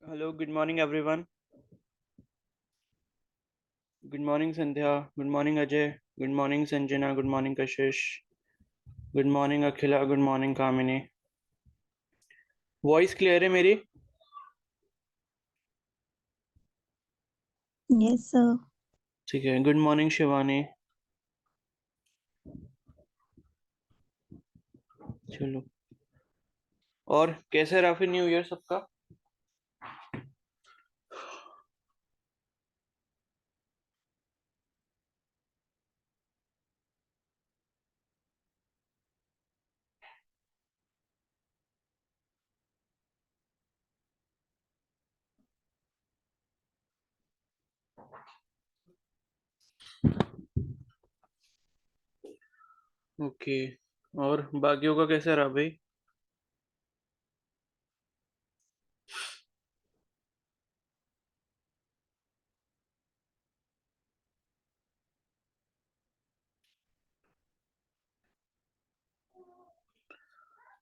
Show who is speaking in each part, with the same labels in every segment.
Speaker 1: Hello, good morning everyone. Good morning Sandhya. Good morning Ajay. Good morning Sanjana. Good morning Kashish. Good morning Akhila. Good morning Kamini. Voice clear है मेरी?
Speaker 2: Yes, sir.
Speaker 1: ठीक है. Good morning Shivani. चलो. और कैसे रहा फिर new year सबका? ओके. और बाकियों का कैसे रहा भाई?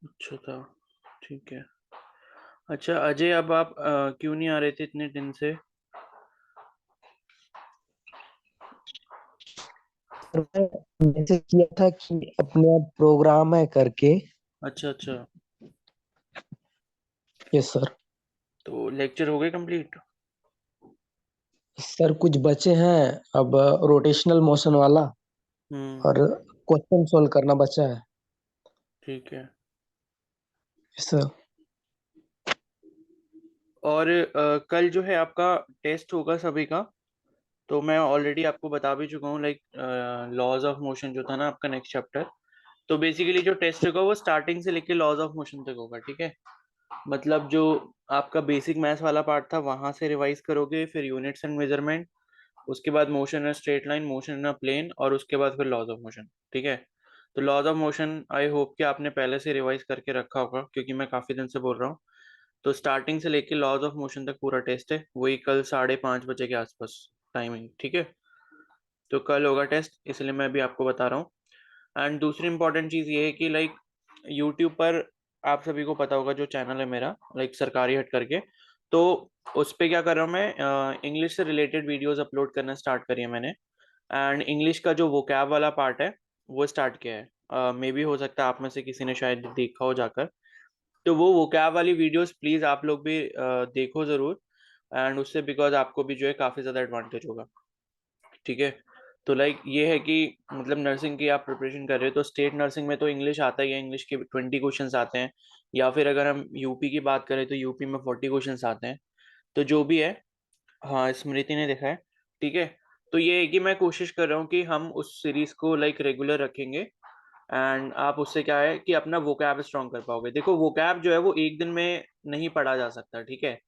Speaker 1: अच्छा था. ठीक है. अच्छा अजय, अब आप क्यों नहीं आ रहे थे इतने दिन से?
Speaker 3: सर मैं मैसेज किया था कि अपने आप प्रोग्राम है करके.
Speaker 1: अच्छा अच्छा.
Speaker 3: Yes sir.
Speaker 1: तो लेक्चर हो गए कंप्लीट?
Speaker 3: सर कुछ बचे हैं अब, रोटेशनल मोशन वाला और क्वेश्चन सोल्व करना बचा है.
Speaker 1: ठीक है.
Speaker 3: Yes sir.
Speaker 1: और कल जो है आपका टेस्ट होगा सभी का. तो मैं ऑलरेडी आपको बता भी चुका हूँ, लाइक लॉज ऑफ मोशन जो था ना आपका नेक्स्ट चैप्टर. तो बेसिकली जो टेस्ट होगा वो स्टार्टिंग से लेके लॉज ऑफ मोशन तक होगा. ठीक है. मतलब जो आपका बेसिक मैथ्स वाला पार्ट था वहां से रिवाइज करोगे, फिर यूनिट्स एंड मेजरमेंट, उसके बाद motion in straight line, motion in a plane, और उसके बाद फिर लॉज ऑफ मोशन. ठीक है. तो laws of motion I hope कि आपने पहले से रिवाइज करके रखा होगा, क्योंकि मैं काफी दिन से बोल रहा हूँ. तो स्टार्टिंग से लेके लॉज ऑफ मोशन तक पूरा टेस्ट है. वही कल 5:30 बजे के आसपास टाइमिंग. ठीक है. तो कल होगा टेस्ट, इसलिए मैं भी आपको बता रहा हूँ. एंड दूसरी इंपॉर्टेंट चीज़ ये है कि लाइक यूट्यूब पर आप सभी को पता होगा जो चैनल है मेरा, लाइक सरकारी हट करके. तो उस पे क्या कर रहा हूँ मैं, इंग्लिश से रिलेटेड वीडियोस अपलोड करना स्टार्ट करी है मैंने. एंड इंग्लिश का जो वोकैब वाला पार्ट है वो स्टार्ट किया है. मे बी हो सकता है आप में से किसी ने शायद देखा हो जाकर. तो वो वोकैब वाली वीडियोस प्लीज़ आप लोग भी देखो ज़रूर. एंड उससे बिकॉज आपको भी जो है काफ़ी ज़्यादा एडवांटेज होगा. ठीक है. तो लाइक ये है कि मतलब नर्सिंग की आप प्रिपरेशन कर रहे हो तो स्टेट नर्सिंग में तो इंग्लिश आता ही है. इंग्लिश के 20 क्वेश्चंस आते हैं. या फिर अगर हम यूपी की बात करें तो यूपी में 40 क्वेश्चंस आते हैं. तो जो भी है. हाँ, स्मृति ने देखा है. ठीक है. तो ये है कि मैं कोशिश कर रहा हूँ कि हम उस सीरीज को लाइक रेगुलर रखेंगे. एंड आप उससे क्या है कि अपना वोकैब स्ट्रॉन्ग कर पाओगे. देखो वोकैब जो है वो एक दिन में नहीं पढ़ा जा सकता. ठीक है.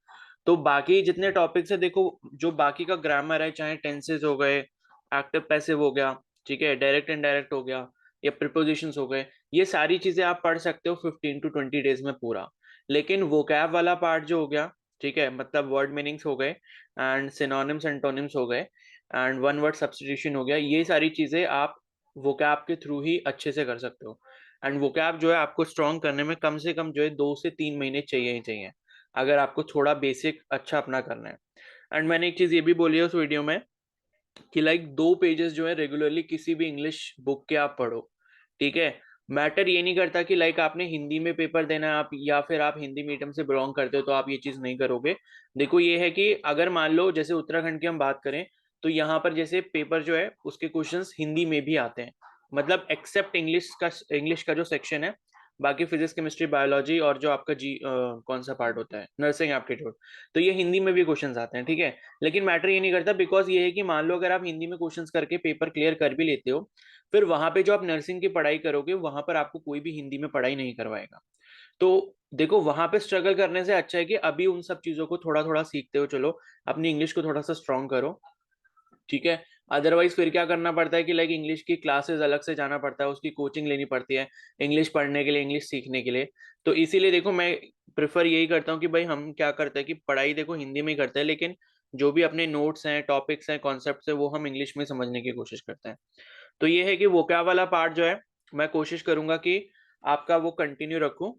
Speaker 1: तो बाकी जितने टॉपिक्स है, देखो जो बाकी का ग्रामर है, चाहे टेंसेस हो गए, एक्टिव पैसिव हो गया, ठीक है, डायरेक्ट इनडायरेक्ट हो गया, या प्रिपोजिशंस हो गए, ये सारी चीजें आप पढ़ सकते हो 15 to 20 डेज में पूरा. लेकिन वोकैब वाला पार्ट जो हो गया, ठीक है, मतलब वर्ड मीनिंग्स हो गए, एंड सिनोनिम्स एंटोनिम्स हो गए, एंड वन वर्ड सब्स्टिट्यूशन हो गया, ये सारी चीजें आप वोकैब के थ्रू ही अच्छे से कर सकते हो. एंड वोकैब जो है आपको स्ट्रॉन्ग करने में कम से कम जो है 2 से 3 महीने चाहिए ही चाहिए, अगर आपको थोड़ा बेसिक अच्छा अपना करना है. एंड मैंने एक चीज ये भी बोली है उस वीडियो में कि लाइक 2 पेजेस जो है रेगुलरली किसी भी इंग्लिश बुक के आप पढ़ो. ठीक है. मैटर ये नहीं करता कि लाइक आपने हिंदी में पेपर देना है आप, या फिर आप हिंदी मीडियम से बिलोंग करते हो तो आप ये चीज नहीं करोगे. देखो ये है कि अगर मान लो जैसे उत्तराखंड की हम बात करें, तो यहाँ पर जैसे पेपर जो है उसके क्वेश्चंस हिंदी में भी आते हैं. मतलब एक्सेप्ट इंग्लिश का जो सेक्शन है, बाकी फिजिक्स केमिस्ट्री बायोलॉजी और जो आपका कौन सा पार्ट होता है, नर्सिंग एप्टीट्यूड, तो ये हिंदी में भी क्वेश्चंस आते हैं. ठीक है. लेकिन मैटर ये नहीं करता, बिकॉज ये है कि मान लो अगर आप हिंदी में क्वेश्चंस करके पेपर क्लियर कर भी लेते हो, फिर वहां पे जो आप नर्सिंग की पढ़ाई करोगे वहां पर आपको कोई भी हिंदी में पढ़ाई नहीं करवाएगा. तो देखो वहां पे स्ट्रगल करने से अच्छा है कि अभी उन सब चीजों को थोड़ा थोड़ा सीखते हो चलो, अपनी इंग्लिश को थोड़ा सा स्ट्रॉन्ग करो. ठीक है. अदरवाइज फिर क्या करना पड़ता है कि लाइक इंग्लिश की क्लासेस अलग से जाना पड़ता है, उसकी कोचिंग लेनी पड़ती है इंग्लिश पढ़ने के लिए, इंग्लिश सीखने के लिए. तो इसीलिए देखो मैं प्रेफर यही करता हूँ कि भाई हम क्या करते हैं कि पढ़ाई देखो हिंदी में ही करते हैं, लेकिन जो भी अपने नोट्स हैं, टॉपिक्स हैं, कॉन्सेप्ट्स हैं, वो हम इंग्लिश में समझने की कोशिश करते हैं. तो ये है कि वोकैब वाला पार्ट जो है मैं कोशिश करूंगा कि आपका वो कंटिन्यू रखूं.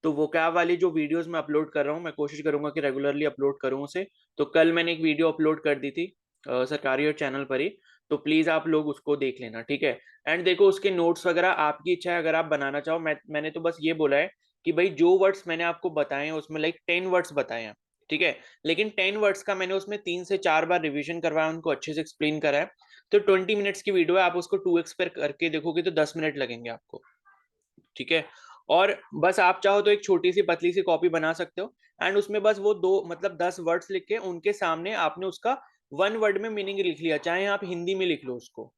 Speaker 1: तो वोकैब वाली जो वीडियोस मैं अपलोड कर रहा हूँ, मैं कोशिश करूंगा कि रेगुलरली अपलोड करूँ उसे। तो कल मैंने एक वीडियो अपलोड कर दी थी सरकारी और चैनल पर ही, तो प्लीज आप लोग उसको देख लेना, ठीक है। एंड देखो उसके नोट्स वगैरह आपकी इच्छा है, अगर आप बनाना चाहो। मैंने तो बस ये बोला है कि भाई जो वर्ड्स मैंने आपको बताए हैं उसमें लाइक 10 वर्ड्स बताए हैं, ठीक है। लेकिन 10 वर्ड्स का मैंने उसमें 3 से 4 बार रिवीजन करवाया, उनको अच्छे से एक्सप्लेन करा है। तो 20 मिनट्स की वीडियो है, आप उसको 2x पर करके देखोगे तो 10 मिनट लगेंगे आपको, ठीक है। और बस आप चाहो तो एक छोटी सी पतली सी कॉपी बना सकते हो, एंड उसमें बस वो दो मतलब 10 वर्ड्स लिख के उनके सामने आपने उसका 1 वर्ड में मीनिंग लिख लिया, चाहे आप हिंदी में लिख लो उसको,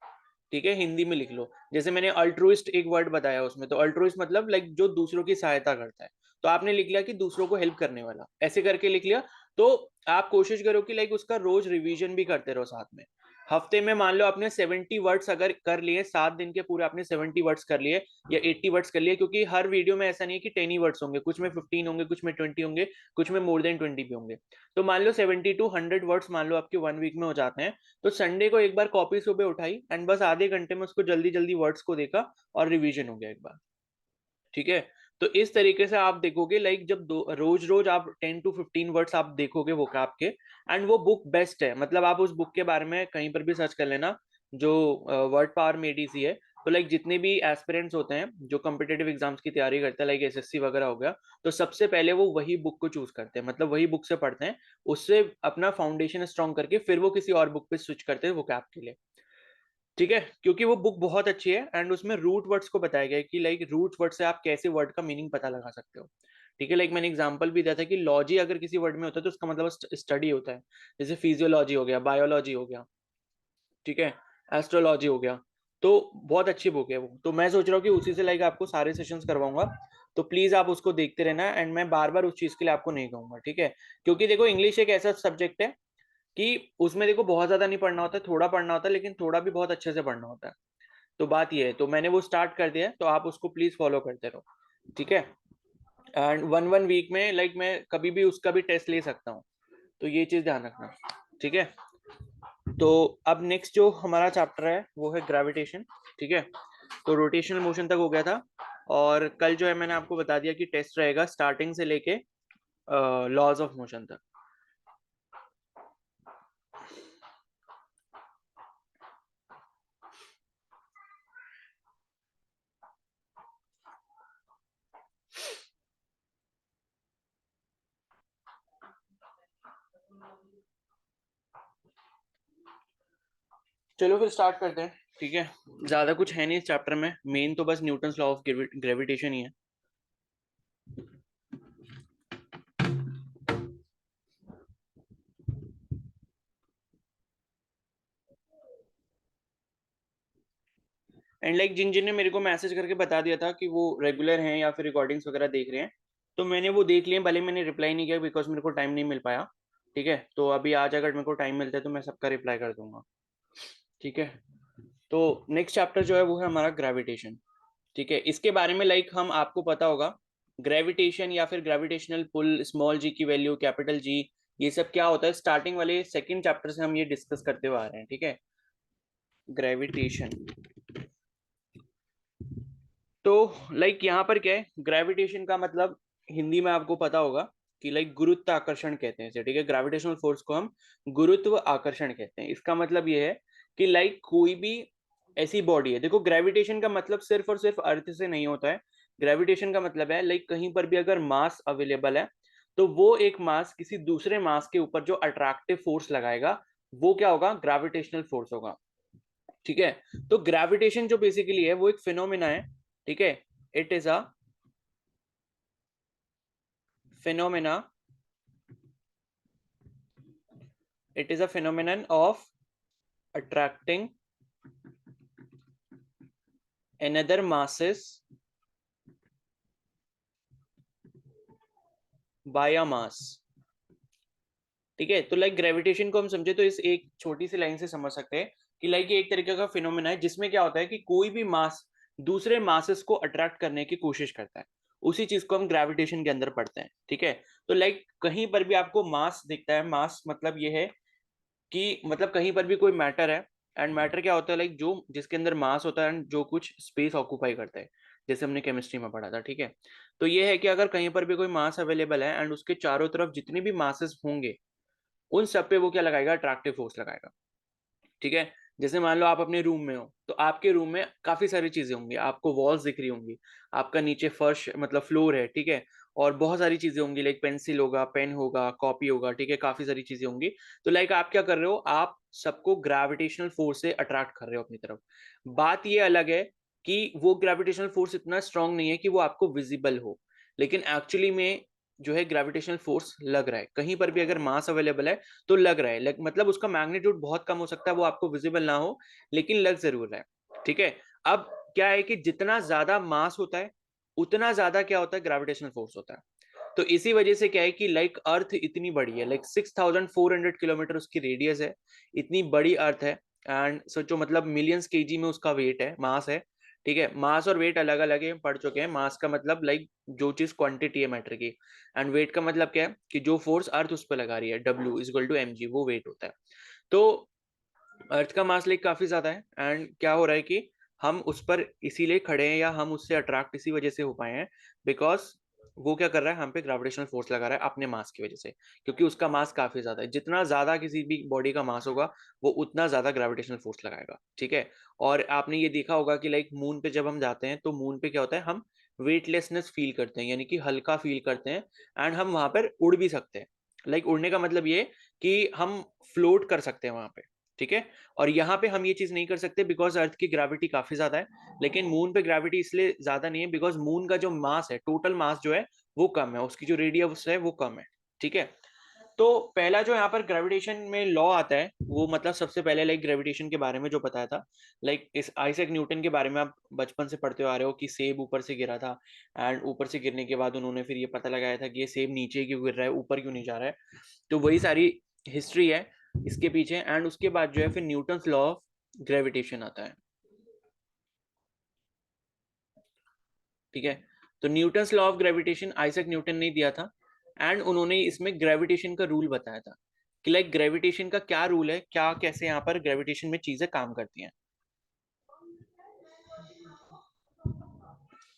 Speaker 1: ठीक है, हिंदी में लिख लो। जैसे मैंने अल्ट्रुइस्ट एक वर्ड बताया उसमें, तो अल्ट्रुइस्ट मतलब लाइक जो दूसरों की सहायता करता है, तो आपने लिख लिया कि दूसरों को हेल्प करने वाला, ऐसे करके लिख लिया। तो आप कोशिश करो कि लाइक उसका रोज रिवीजन भी करते रहो साथ में। हफ्ते में मान लो आपने 70 वर्ड्स अगर कर लिए, 7 दिन के पूरे आपने 70 वर्ड्स कर लिए या 80 वर्ड्स कर लिए, क्योंकि हर वीडियो में ऐसा नहीं है कि 10 ही वर्ड्स होंगे, कुछ में 15 होंगे, कुछ में 20 होंगे, कुछ में मोर देन 20 भी होंगे। तो मान लो 70 टू 100 वर्ड्स मान लो आपके 1 वीक में हो जाते हैं। तो संडे को एक बार कॉपी सुबह उठाई एंड बस आधे घंटे में उसको जल्दी जल्दी वर्ड्स को देखा और रिवीजन हो गया एक बार, ठीक है। तो इस तरीके से आप देखोगे लाइक जब रोज रोज आप 10 to 15 वर्ड्स आप देखोगे वो के, एंड वो बुक बेस्ट है। मतलब आप उस बुक के बारे में कहीं पर भी सर्च कर लेना, जो वर्ड पावर में एडीसी है। तो लाइक जितने भी एस्पिरेंट्स होते हैं जो कम्पिटेटिव एग्जाम्स की तैयारी करते हैं, लाइक एसएससी वगैरह हो गया, तो सबसे पहले वो वही बुक को चूज करते हैं, मतलब वही बुक से पढ़ते हैं, उससे अपना फाउंडेशन स्ट्रॉन्ग करके फिर वो किसी और बुक पे स्विच करते हैं वो के लिए, ठीक है। क्योंकि वो बुक बहुत अच्छी है एंड उसमें रूट वर्ड्स को बताया गया है कि लाइक रूट वर्ड से आप कैसे वर्ड का मीनिंग पता लगा सकते हो, ठीक है। लाइक मैंने एग्जांपल भी दिया था कि लॉजी अगर किसी वर्ड में होता है तो उसका मतलब स्टडी होता है, जैसे फिजियोलॉजी हो गया, बायोलॉजी हो गया, ठीक है, एस्ट्रोलॉजी हो गया। तो बहुत अच्छी बुक है वो, तो मैं सोच रहा हूँ कि उसी से लाइक आपको सारे सेशंस करवाऊंगा। तो प्लीज आप उसको देखते रहना, एंड मैं बार बार उस चीज के लिए आपको नहीं कहूंगा, ठीक है। क्योंकि देखो इंग्लिश एक ऐसा सब्जेक्ट है कि उसमें देखो बहुत ज्यादा नहीं पढ़ना होता है, थोड़ा पढ़ना होता है, लेकिन थोड़ा भी बहुत अच्छे से पढ़ना होता है। तो बात ये है, तो मैंने वो स्टार्ट कर दिया है, तो आप उसको प्लीज फॉलो करते रहो, ठीक है। एंड वन वन वीक में लाइक मैं कभी भी उसका भी टेस्ट ले सकता हूँ, तो ये चीज ध्यान रखना, ठीक है। तो अब नेक्स्ट जो हमारा चैप्टर है वो है ग्रेविटेशन, ठीक है। तो रोटेशनल मोशन तक हो गया था, और कल जो है मैंने आपको बता दिया कि टेस्ट रहेगा स्टार्टिंग से लेके लॉज ऑफ मोशन तक। चलो फिर स्टार्ट करते हैं, ठीक है। ज्यादा कुछ है नहीं इस चैप्टर में, मेन तो बस न्यूटन्स लॉ ऑफ ग्रेविटेशन ही है। एंड लाइक जिन जिन ने मेरे को मैसेज करके बता दिया था कि वो रेगुलर हैं या फिर रिकॉर्डिंग्स वगैरह देख रहे हैं, तो मैंने वो देख लिए, भले मैंने रिप्लाई नहीं किया बिकॉज मेरे को टाइम नहीं मिल पाया, ठीक है। तो अभी आज अगर मेरे को टाइम मिलता है तो मैं सबका रिप्लाई कर दूंगा, ठीक है। तो नेक्स्ट चैप्टर जो है वो है हमारा ग्रेविटेशन, ठीक है। इसके बारे में लाइक हम आपको पता होगा ग्रेविटेशन या फिर ग्रेविटेशनल पुल, स्मॉल जी की वैल्यू, कैपिटल जी, ये सब क्या होता है, स्टार्टिंग वाले सेकंड चैप्टर से हम ये डिस्कस करते हुए आ रहे हैं, ठीक है। ग्रेविटेशन, तो लाइक यहाँ पर क्या है, ग्रेविटेशन का मतलब हिंदी में आपको पता होगा कि लाइक गुरुत्व आकर्षण कहते हैं इसे, ठीक है। ग्रेविटेशनल फोर्स को हम गुरुत्व आकर्षण कहते हैं। इसका मतलब ये है कि लाइक कोई भी ऐसी बॉडी है, देखो ग्रेविटेशन का मतलब सिर्फ और सिर्फ अर्थ से नहीं होता है। ग्रेविटेशन का मतलब है लाइक कहीं पर भी अगर मास अवेलेबल है, तो वो एक मास किसी दूसरे मास के ऊपर जो अट्रैक्टिव फोर्स लगाएगा, वो क्या होगा, ग्रेविटेशनल फोर्स होगा, ठीक है। तो ग्रेविटेशन जो बेसिकली है वो एक फिनोमिना है, ठीक है। It is a phenomena, it is a phenomenon of attracting another masses by a mass, ठीक है। तो लाइक ग्रेविटेशन को हम समझे तो इस एक छोटी सी लाइन से समझ सकते हैं कि लाइक ये एक तरीके का फिनोमेना है जिसमें क्या होता है कि कोई भी मास दूसरे मासेस को अट्रैक्ट करने की कोशिश करता है, उसी चीज को हम ग्रेविटेशन के अंदर पढ़ते हैं, ठीक है। तो लाइक कहीं पर भी आपको मास दिखता है, मास मतलब ये है कि मतलब कहीं पर भी कोई मैटर है, एंड मैटर क्या होता है, लाइक जो जिसके अंदर मास होता है एंड जो कुछ स्पेस ऑक्यूपाई करता है, जैसे हमने केमिस्ट्री में पढ़ा था, ठीक है। तो ये है कि अगर कहीं पर भी कोई मास अवेलेबल है एंड उसके चारों तरफ जितने भी मासेस होंगे उन सब पे वो क्या लगाएगा, अट्रैक्टिव फोर्स लगाएगा, ठीक है। जैसे मान लो आप अपने रूम में हो, तो आपके रूम में काफी सारी चीजें होंगी, आपको वॉल्स दिख रही होंगी, आपका नीचे फर्श मतलब फ्लोर है, ठीक है, और बहुत सारी चीजें होंगी, लाइक पेंसिल होगा, पेन होगा, कॉपी होगा, ठीक है, काफी सारी चीजें होंगी। तो लाइक आप क्या कर रहे हो, आप सबको ग्रेविटेशनल फोर्स से अट्रैक्ट कर रहे हो अपनी तरफ। बात ये अलग है कि वो ग्रेविटेशनल फोर्स इतना स्ट्रांग नहीं है कि वो आपको विजिबल हो, लेकिन एक्चुअली में जो है ग्रेविटेशनल फोर्स लग रहा है कहीं पर भी, अगर मास अवेलेबल है तो लग रहा है, मतलब उसका मैग्नीट्यूड बहुत कम हो सकता है, वो आपको विजिबल ना हो, लेकिन लग जरूर रहा है, ठीक है। अब क्या है कि जितना ज्यादा मास होता है उतना ज्यादा क्या होता है, ग्रेविटेशनल फोर्स होता है। तो इसी वजह से क्या है कि लाइक अर्थ इतनी बड़ी है, लाइक 6400 किलोमीटर उसकी रेडियस है, इतनी बड़ी अर्थ है। एंड सोचो मतलब मिलियंस केजी में उसका वेट है, मास है, ठीक है। मास और वेट अलग अलग है, पढ़ चुके हैं। मास का मतलब लाइक जो चीज क्वांटिटी है मैटर की, एंड वेट का मतलब क्या है कि जो फोर्स अर्थ उस पर लगा रही है, W = mg, वो वेट होता है। तो अर्थ का मास लाइक काफी ज्यादा है, एंड क्या हो रहा है कि हम उस पर इसीलिए खड़े हैं, या हम उससे अट्रैक्ट इसी वजह से हो पाए हैं, बिकॉज वो क्या कर रहा है, हम पे ग्रेविटेशनल फोर्स लगा रहा है अपने मास की वजह से, क्योंकि उसका मास काफी ज्यादा है। जितना ज्यादा किसी भी बॉडी का मास होगा वो उतना ज्यादा ग्रेविटेशनल फोर्स लगाएगा, ठीक है। और आपने ये देखा होगा कि लाइक मून पे जब हम जाते हैं तो मून पे क्या होता है, हम वेटलेसनेस फील करते हैं, यानी कि हल्का फील करते हैं, एंड हम वहां पर उड़ भी सकते हैं। लाइक उड़ने का मतलब ये कि हम फ्लोट कर सकते हैं वहां पे, ठीक है। और यहाँ पे हम ये चीज नहीं कर सकते बिकॉज अर्थ की ग्रेविटी काफी ज्यादा है, लेकिन मून पे ग्रेविटी इसलिए ज्यादा नहीं है बिकॉज मून का जो मास है, टोटल मास जो है वो कम है, उसकी जो रेडियस है वो कम है, ठीक है। तो पहला जो यहाँ पर ग्रेविटेशन में लॉ आता है, वो मतलब सबसे पहले लाइक ग्रेविटेशन के बारे में जो बताया था, लाइक इस आइजैक न्यूटन के बारे में आप बचपन से पढ़ते आ रहे हो कि सेब ऊपर से गिरा था, एंड ऊपर से गिरने के बाद उन्होंने फिर ये पता लगाया था कि ये सेब नीचे क्यों गिर रहा है, ऊपर क्यों नहीं जा रहा है। तो वही सारी हिस्ट्री है इसके पीछे। एंड उसके बाद जो है फिर न्यूटन्स लॉ ऑफ ग्रेविटेशन आता है, ठीक है। तो Newton's law of gravitation Isaac Newton ने दिया था, एंड उन्होंने इसमें ग्रेविटेशन का रूल बताया था कि लाइक ग्रेविटेशन का क्या रूल है, क्या कैसे यहाँ पर ग्रेविटेशन में चीजें काम करती हैं,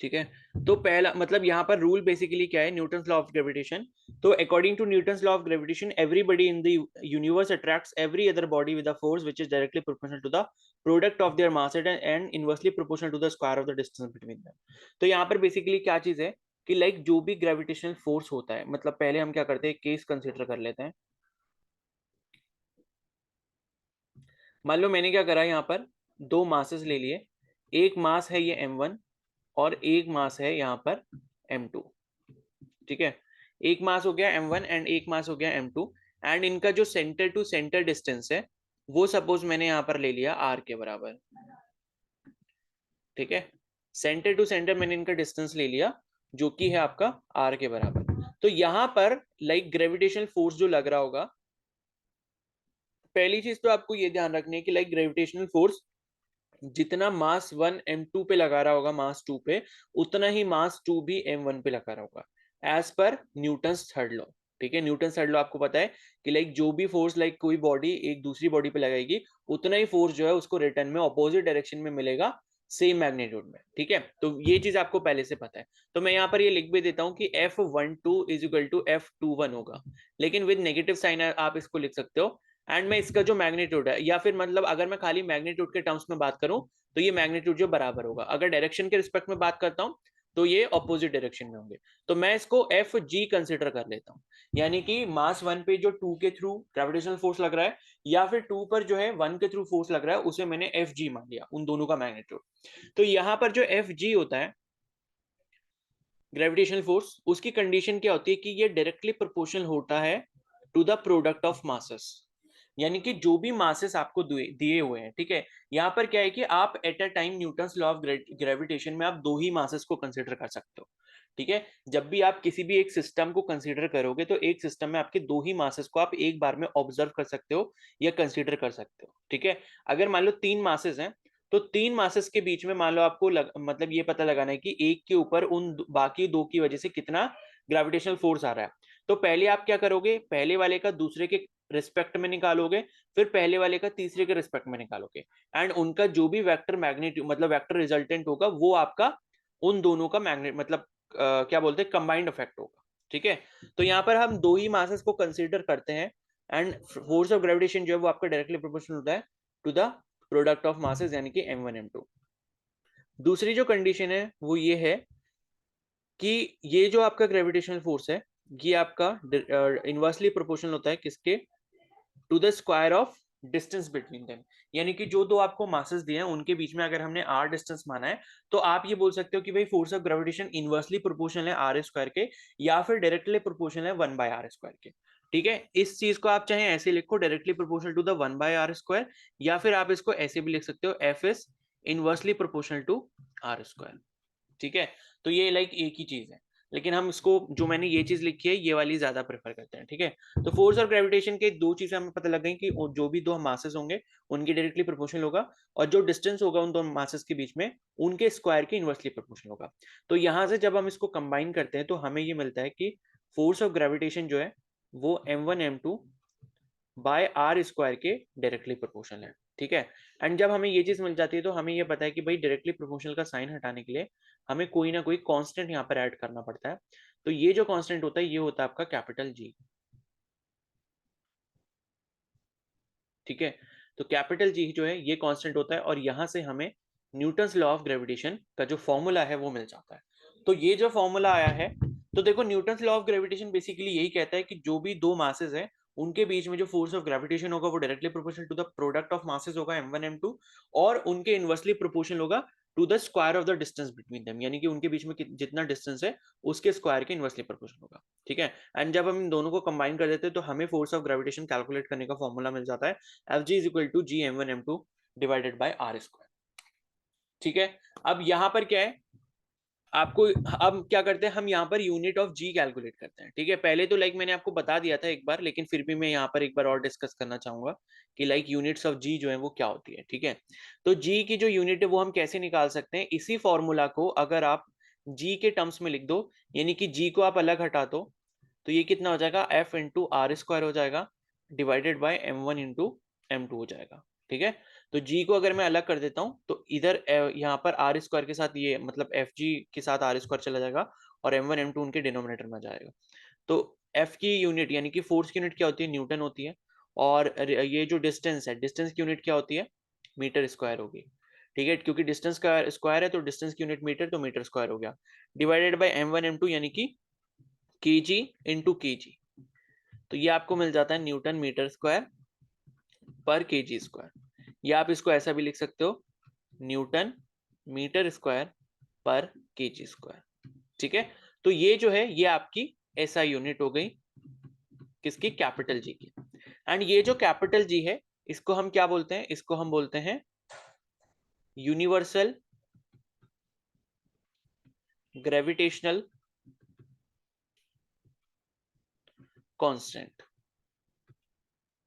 Speaker 1: ठीक है। तो पहला मतलब यहाँ पर रूल बेसिकली क्या है, न्यूटन्स लॉ ऑफ ग्रेविटेशन। तो according to Newton's law of gravitation, everybody in the universe attracts every other body with a force which is directly proportional to the product of their mass and inversely proportional to the square of the distance between them. तो यहाँ पर basically क्या चीज है कि like जो भी gravitational force होता है, मतलब पहले हम क्या करते हैं, केस कंसिडर कर लेते हैं। मान लो मैंने क्या करा, यहाँ पर दो मासेस ले लिए, एक मास है ये m1 और एक मास है यहाँ पर m2, ठीक है। एक मास हो गया m1 एंड एक मास हो गया m2, एंड इनका जो सेंटर टू सेंटर डिस्टेंस है वो सपोज मैंने यहाँ पर ले लिया r के बराबर, ठीक है। सेंटर टू सेंटर मैंने इनका डिस्टेंस ले लिया जो कि है आपका r के बराबर। तो यहाँ पर लाइक ग्रेविटेशनल फोर्स जो लग रहा होगा, पहली चीज तो आपको ये ध्यान रखनी है कि लाइक ग्रेविटेशनल फोर्स जितना मास 1 m2 पे लगा रहा होगा मास 2 पे, उतना ही मास 2 भी m1 पे लगा रहा होगा, as per Newton's third law, ठीक है। न्यूटन थर्ड लॉ आपको पता है कि लाइक जो भी फोर्स लाइक कोई बॉडी एक दूसरी बॉडी पे लगाएगी, उतना ही फोर्स जो है उसको रिटर्न में ऑपोजिट डायरेक्शन में मिलेगा, सेम मैग्नीट्यूड में, ठीक है। तो ये चीज आपको पहले से पता है। तो मैं यहाँ पर ये लिख भी देता हूँ कि F12 = F21 होगा, लेकिन विद नेगेटिव साइन आप इसको लिख सकते हो। एंड मैं इसका जो मैग्नीट्यूड है, या फिर मतलब अगर मैं खाली मैग्नीट्यूड के टर्म्स में बात करूं तो ये मैग्नीट्यूड जो बराबर होगा, अगर डायरेक्शन के रिस्पेक्ट में बात करता हूं तो ये ऑपोजिट डायरेक्शन में होंगे। तो मैं इसको एफ जी कंसिडर कर लेता हूं, यानी कि मास 1 पे जो 2 के थ्रू ग्रेविटेशनल फोर्स लग रहा है, या फिर 2 पर जो है 1 के थ्रू फोर्स लग रहा है, उसे मैंने एफ जी मान लिया, उन दोनों का मैग्नीट्यूड। तो यहां पर जो एफ जी होता है ग्रेविटेशनल फोर्स, उसकी कंडीशन क्या होती है कि ये डायरेक्टली प्रोपोर्शनल होता है to the product of masses, यानी कि जो भी मासेस आपको दिए हुए हैं, ठीक है। यहाँ पर क्या है कि आप at a time Newton's law of gravitation में आप दो ही मासेस को कंसीडर कर सकते हो, ठीक है। जब भी आप किसी भी एक सिस्टम को कंसीडर करोगे तो एक सिस्टम में आपके दो ही मासेस को आप एक बार में ऑब्जर्व कर सकते हो या कंसीडर कर सकते हो, ठीक है। अगर मान लो तीन मासेस हैं, तो तीन मासेस के बीच में मान लो आपको मतलब ये पता लगाना है कि एक के ऊपर उन बाकी दो की वजह से कितना ग्रेविटेशनल फोर्स आ रहा है। तो पहले आप क्या करोगे, पहले वाले का दूसरे के रिस्पेक्ट में निकालोगे, फिर पहले वाले का तीसरे के रिस्पेक्ट में निकालोगे, एंड उनका जो भी वेक्टर मैग्नीट्यूड मतलब वेक्टर रिजल्टेंट होगा वो आपका उन दोनों का मैग्नेट मतलब क्या बोलते हैं कंबाइंड इफेक्ट होगा। ठीक है, तो यहाँ पर हम दो ही मासेस को कंसीडर करते हैं एंड फोर्स ऑफ ग्रेविटेशन जो है वो आपका डायरेक्टली प्रोपोर्शनल होता है to the product of masses यानी कि m1 m2। दूसरी जो कंडीशन है वो ये है कि ये जो आपका ग्रेविटेशनल फोर्स है ये आपका इनवर्सली प्रोपोर्शनल होता है किसके, to the square of distance between them. यानी कि जो दो आपको मासेस दिए हैं उनके बीच में अगर हमने r डिस्टेंस माना है तो आप ये बोल सकते हो कि भाई force of gravitation inversely proportional है आर स्क्वायर के या फिर डायरेक्टली प्रोपोर्शनल है 1/r स्क्वायर के। ठीक है, इस चीज को आप चाहे ऐसे लिखो directly proportional to the 1/r square, या फिर आप इसको ऐसे भी लिख सकते हो F is inversely proportional to r square. ठीक है, तो ये लाइक एक ही चीज है, लेकिन हम इसको जो मैंने ये चीज लिखी है ये वाली ज्यादा प्रेफर करते हैं। ठीक है, तो फोर्स और ग्रेविटेशन के दो चीजें हमें पता लग गई कि जो भी दो मासेस होंगे उनकी डायरेक्टली प्रोपोर्शनल होगा, और जो डिस्टेंस होगा उन दो मासेस के बीच में उनके स्क्वायर के इनवर्सली प्रोपोर्शनल होगा। तो यहां से जब हम इसको कंबाइन करते हैं तो हमें ये मिलता है कि फोर्स ऑफ ग्रेविटेशन जो है वो m1 m2 by R square के डायरेक्टली प्रोपोर्शनल है। ठीक है, एंड जब हमें ये चीज मिल जाती है तो हमें ये पता है कि भाई डायरेक्टली प्रोपोर्शनल का साइन हटाने के लिए हमें कोई ना कोई कांस्टेंट यहाँ पर ऐड करना पड़ता है। तो ये जो कांस्टेंट होता है ये होता है आपका कैपिटल जी। ठीक है, तो कैपिटल जी जो है ये कांस्टेंट होता है, और यहां से हमें न्यूटन्स लॉ ऑफ ग्रेविटेशन का जो फॉर्मूला है वो मिल जाता है। तो ये जो फॉर्मूला आया है, तो देखो Newton's law of gravitation basically यही कहता है कि जो भी दो मासेस हैं उनके बीच में जो फोर्स ऑफ ग्रेविटेशन होगा वो directly proportional to the product of masses होगा m1 m2, और उनके इनवर्सली प्रोपोर्शनल होगा to the square of the distance between them, यानी कि उनके बीच में जितना डिस्टेंस है उसके स्क्वायर के इनवर्सली प्रोपोर्शनल होगा। ठीक है, एंड जब हम इन दोनों को कंबाइन कर देते हैं तो हमें फोर्स ऑफ ग्रेविटेशन कैलकुलेट करने का फॉर्मूला मिल जाता है F G is equal to G m1 m2 divided by R square. ठीक है, अब यहां पर क्या है आपको, अब क्या करते हैं हम यहाँ per unit of ji calculate करते हैं। ठीक है, पहले तो लाइक मैंने आपको बता दिया था एक बार, लेकिन फिर भी मैं यहाँ पर एक बार और डिस्कस करना चाहूंगा कि लाइक यूनिट्स ऑफ जी जो है वो क्या होती है। ठीक है, तो जी की जो यूनिट है वो हम कैसे निकाल सकते हैं, इसी फॉर्मूला को अगर आप जी के टर्म्स में लिख दो, यानी कि जी को आप अलग हटा दो, तो ये कितना हो जाएगा एफ इंटू आर स्क्वायर हो जाएगा divided by m1 into m2 हो जाएगा। ठीक है, तो g को अगर मैं अलग कर देता हूं तो इधर यहाँ पर आर स्क्वायर के साथ ये मतलब एफ जी के साथ आर स्क्वायर चला जाएगा, और m1 m2 उनके डिनोमिनेटर में जाएगा। तो f की यूनिट यानी कि फोर्स की यूनिट क्या होती है, न्यूटन होती है, और ये जो डिस्टेंस है डिस्टेंस की यूनिट क्या होती है, मीटर स्क्वायर होगी। ठीक है, क्योंकि डिस्टेंस का स्क्वायर है तो डिस्टेंस की यूनिट मीटर, तो मीटर स्क्वायर हो गया डिवाइडेड बाई m1 m2 यानी कि kg इंटू kg। तो ये आपको मिल जाता है न्यूटन मीटर स्क्वायर पर kg स्क्वायर, या आप इसको ऐसा भी लिख सकते हो न्यूटन मीटर स्क्वायर पर kg स्क्वायर। ठीक है, तो ये जो है ये आपकी एसआई यूनिट हो गई किसकी, कैपिटल जी की। एंड ये जो कैपिटल जी है इसको हम क्या बोलते हैं, इसको हम बोलते हैं यूनिवर्सल ग्रेविटेशनल कांस्टेंट।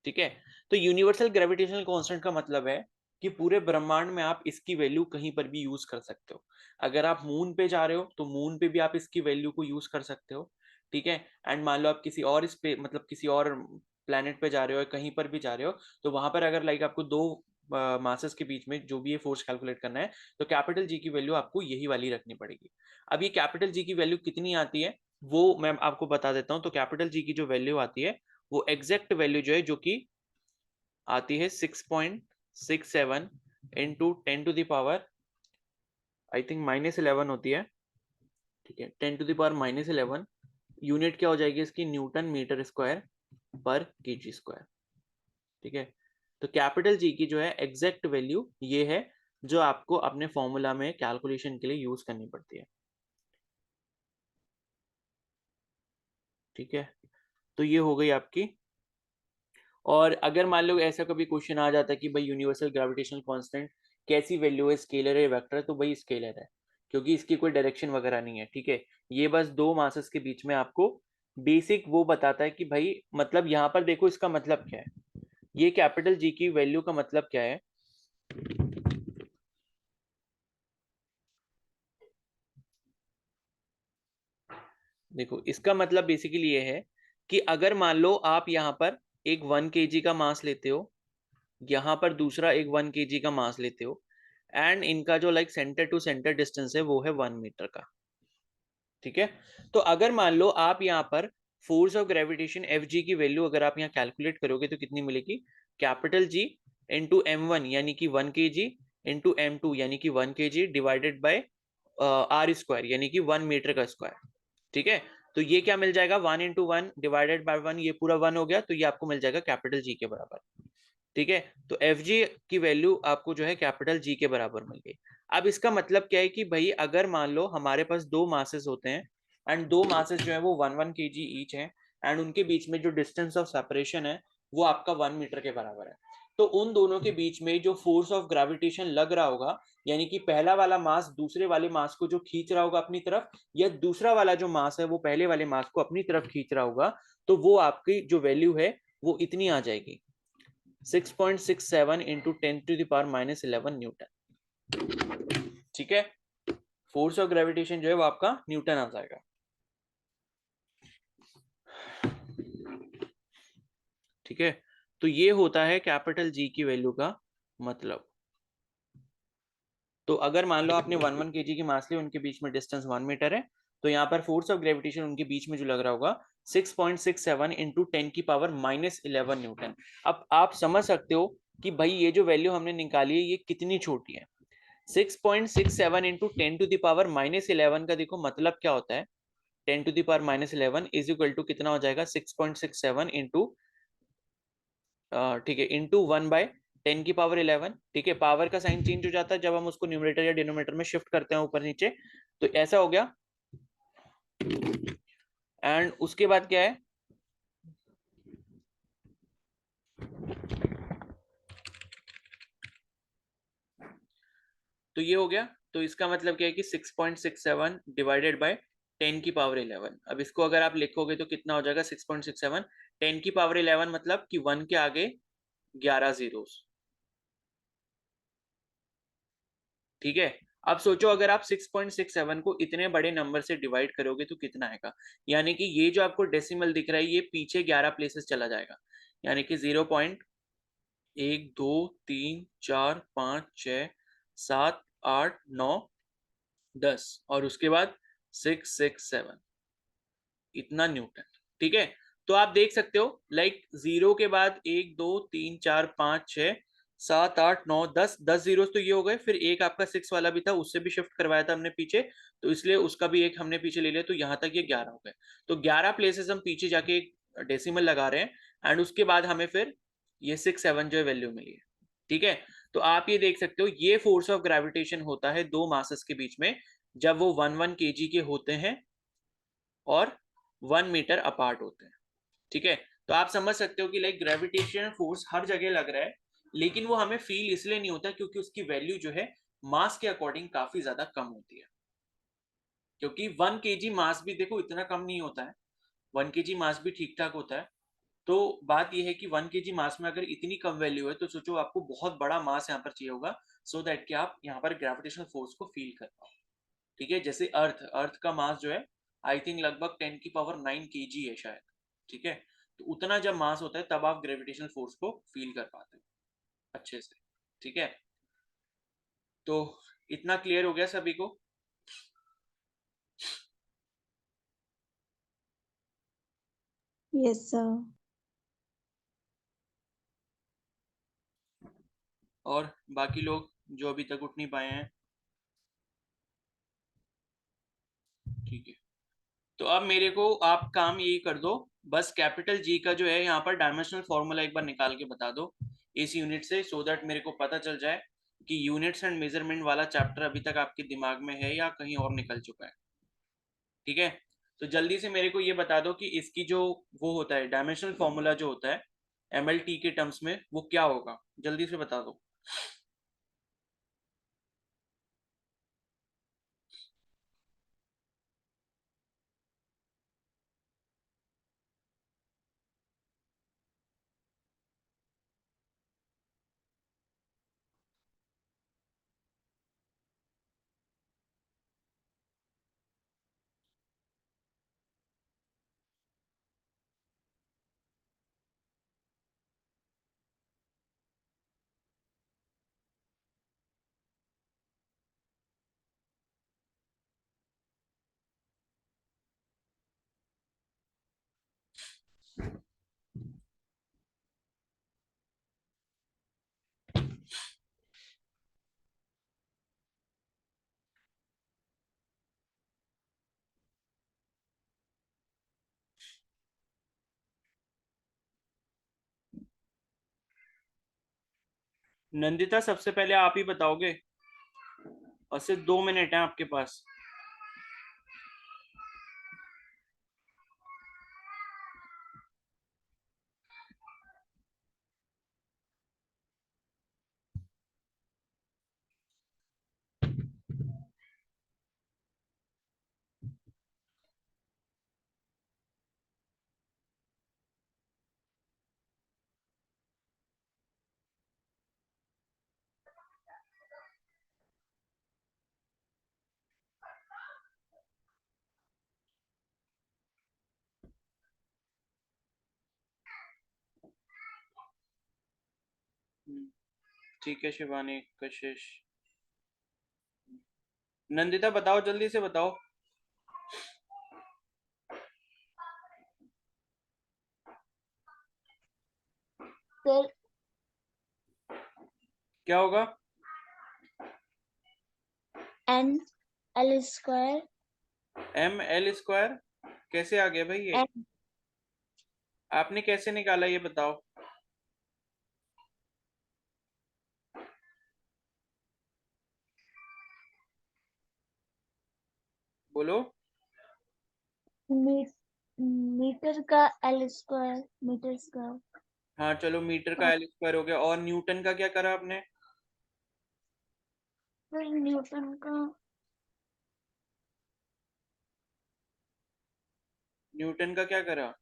Speaker 1: ठीक है, तो यूनिवर्सल ग्रेविटेशनल कांस्टेंट का मतलब है कि पूरे ब्रह्मांड में आप इसकी वैल्यू कहीं पर भी यूज कर सकते हो। अगर आप मून पे जा रहे हो तो मून पे भी आप इसकी वैल्यू को यूज कर सकते हो। ठीक है, एंड मान लो आप किसी और इस पे मतलब किसी और प्लेनेट पे जा रहे हो या कहीं पर भी जा रहे हो, तो वहां पर अगर लाइक आपको दो मासेस के बीच में जो भी ये फोर्स कैलकुलेट करना है तो कैपिटल जी की वैल्यू आपको यही वाली रखनी पड़ेगी। अब ये कैपिटल जी की वैल्यू कितनी आती है वो मैं आपको बता देता हूँ। तो कैपिटल जी की जो वैल्यू आती है वो एग्जैक्ट वैल्यू जो है जो कि आती है 6.67 into 10 to the power I think -11 होती है। ठीक है, 10 टू द पावर -11 यूनिट क्या हो जाएगी इसकी, न्यूटन मीटर स्क्वायर पर केजी स्क्वायर। ठीक है, तो कैपिटल जी की जो है एग्जैक्ट वैल्यू ये है जो आपको अपने फॉर्मूला में कैलकुलेशन के लिए यूज करनी पड़ती है। ठीक है, तो ये हो गई आपकी। और अगर मान लो ऐसा कभी क्वेश्चन आ जाता है कि भाई यूनिवर्सल ग्रेविटेशनल कांस्टेंट कैसी वैल्यू है, स्केलर है वेक्टर है, तो भाई स्केलर है क्योंकि इसकी कोई डायरेक्शन वगैरह नहीं है। ठीक है, ये बस दो मासेस के बीच में आपको बेसिक वो बताता है कि भाई मतलब यहाँ पर देखो इसका मतलब क्या है, ये कैपिटल जी की वैल्यू का मतलब क्या है। देखो इसका मतलब बेसिकली ये है कि अगर मान लो आप यहाँ पर एक 1 kg का मास लेते हो, यहाँ पर दूसरा एक 1 kg का मास लेते हो, एंड इनका जो like centre to centre distance है वो है 1 मीटर का। ठीक है, तो अगर मान लो आप यहाँ पर force of gravitation F G की वैल्यू अगर आप यहाँ कैलकुलेट करोगे तो कितनी मिलेगी, capital G into M one यानी कि 1 kg इंटू एम टू यानी कि 1 kg divided by R square यानी कि 1 मीटर का स्क्वायर। ठीक है, तो ये क्या मिल जाएगा, 1 इंटू 1 डिवाइडेड बाय 1, ये पूरा 1 हो गया, तो ये आपको मिल जाएगा कैपिटल जी के बराबर। ठीक है, तो एफ जी की वैल्यू आपको जो है कैपिटल जी के बराबर मिल गई। अब इसका मतलब क्या है कि भाई अगर मान लो हमारे पास दो मासेस होते हैं एंड दो मासेस जो है वो 1 1 kg ईच है एंड उनके बीच में जो डिस्टेंस ऑफ सेपरेशन है वो आपका 1 मीटर के बराबर है, तो उन दोनों के बीच में जो फोर्स ऑफ ग्रेविटेशन लग रहा होगा, यानी कि पहला वाला मास दूसरे वाले मास को जो खींच रहा होगा अपनी तरफ, या दूसरा वाला जो मास है वो पहले वाले मास को अपनी तरफ खींच रहा होगा, तो वो आपकी जो वैल्यू है वो इतनी आ जाएगी, 6.67 इंटू 10⁻⁻11 न्यूटन। ठीक है, फोर्स ऑफ ग्रेविटेशन जो है वो आपका न्यूटन आ जाएगा। ठीक है, तो ये होता है कैपिटल जी की वैल्यू का मतलब। तो अगर मान लो आपने 1 1 kg की मास ली, उनके बीच में डिस्टेंस 1 मीटर है, तो यहाँ पर फोर्स ऑफ ग्रेविटेशन उनके बीच में जो लग रहा होगा 6.67 इंटू 10⁻⁻11 न्यूटन। अब आप समझ सकते हो कि भाई ये जो वैल्यू हमने निकाली है ये कितनी छोटी है। 6.67 इंटू 10⁻⁻11 का देखो मतलब क्या होता है, 10⁻⁻11 इज इक्वल टू कितना हो जाएगा, 6.67 इंटू, ठीक है, इंटू 1/10⁻11। ठीक है, पावर का साइन चेंज हो जाता है जब हम उसको न्यूमरेटर या डिनोमिनेटर में शिफ्ट करते हैं ऊपर नीचे, तो ऐसा हो गया। एंड उसके बाद क्या है, तो ये हो गया, तो इसका मतलब क्या है कि 6.67 डिवाइडेड बाय 10⁻11। अब इसको अगर आप लिखोगे तो कितना हो जाएगा, 6.67 10⁻11 मतलब कि 1 के आगे 11 जीरोस। ठीक है, अब सोचो अगर आप 6.67 को इतने बड़े नंबर से डिवाइड करोगे तो कितना आएगा, यानी कि ये जो आपको डेसिमल दिख रहा है ये पीछे 11 प्लेसेस चला जाएगा, यानी कि 0.1 2 3 4 5 6 7 8 9 10 और उसके बाद 6 6 7, इतना न्यूटन। ठीक है, तो आप देख सकते हो लाइक जीरो के बाद 1 2 3 4 5 6 7 8 9 10, 10 जीरो तो ये हो गए, फिर एक आपका 6 वाला भी था उससे भी शिफ्ट करवाया था हमने पीछे, तो इसलिए उसका भी एक हमने पीछे ले लिया, तो यहाँ तक ये 11 हो गए। तो 11 प्लेसेस हम पीछे जाके एक डेसिमल लगा रहे हैं एंड उसके बाद हमें फिर ये 6 7 जो है वैल्यू मिली है। ठीक है, तो आप ये देख सकते हो ये फोर्स ऑफ ग्रेविटेशन होता है दो मासेस के बीच में जब वो 1 1 kg के होते हैं और 1 मीटर अपार्ट होते हैं। ठीक है, तो आप समझ सकते हो कि लाइक ग्रेविटेशन फोर्स हर जगह लग रहा है, लेकिन वो हमें फील इसलिए नहीं होता क्योंकि उसकी वैल्यू जो है मास के अकॉर्डिंग काफी ज्यादा कम होती है, क्योंकि 1 kg मास भी देखो इतना कम नहीं होता है, 1 kg मास भी ठीक ठाक होता है। तो बात यह है कि 1 kg मास में अगर इतनी कम वैल्यू है तो सोचो आपको बहुत बड़ा मास यहाँ पर चाहिए होगा, सो दैट कि आप यहाँ पर ग्रेविटेशनल फोर्स को फील कर पाओ। ठीक है, जैसे अर्थ अर्थ का मास जो है आई थिंक लगभग 10⁹ है शायद। ठीक है, तो उतना जब मास होता है तब आप ग्रेविटेशनल फोर्स को फील कर पाते हो अच्छे से। ठीक है, तो इतना क्लियर हो गया सभी को।
Speaker 2: Yes sir.
Speaker 1: और बाकी लोग जो अभी तक उठ नहीं पाए हैं, ठीक है, तो अब मेरे को आप काम यही कर दो, बस कैपिटल जी का जो है यहाँ पर डायमेंशनल फॉर्मूला एक बार निकाल के बता दो इस यूनिट से, सो दैट मेरे को पता चल जाए कि यूनिट्स एंड मेजरमेंट वाला चैप्टर अभी तक आपके दिमाग में है या कहीं और निकल चुका है। ठीक है, तो जल्दी से मेरे को ये बता दो कि इसकी जो वो होता है डायमेंशनल फॉर्मूला जो होता है एमएलटी के टर्म्स में वो क्या होगा, जल्दी से बता दो। नंदिता सबसे पहले आप ही बताओगे, और सिर्फ 2 मिनट है आपके पास। ठीक है शिवानी, कशिश, नंदिता बताओ, जल्दी से बताओ।
Speaker 2: सर
Speaker 1: क्या होगा?
Speaker 2: NL²।
Speaker 1: ML²? कैसे आ गया भाई ये? आपने कैसे निकाला ये बताओ। बोलो।
Speaker 2: मीटर का L², मीटर स्क्वायर।
Speaker 1: हाँ चलो, मीटर का L² हो गया, और न्यूटन का क्या करा आपने?
Speaker 2: फिर न्यूटन का
Speaker 1: न्यूटन का क्या करा?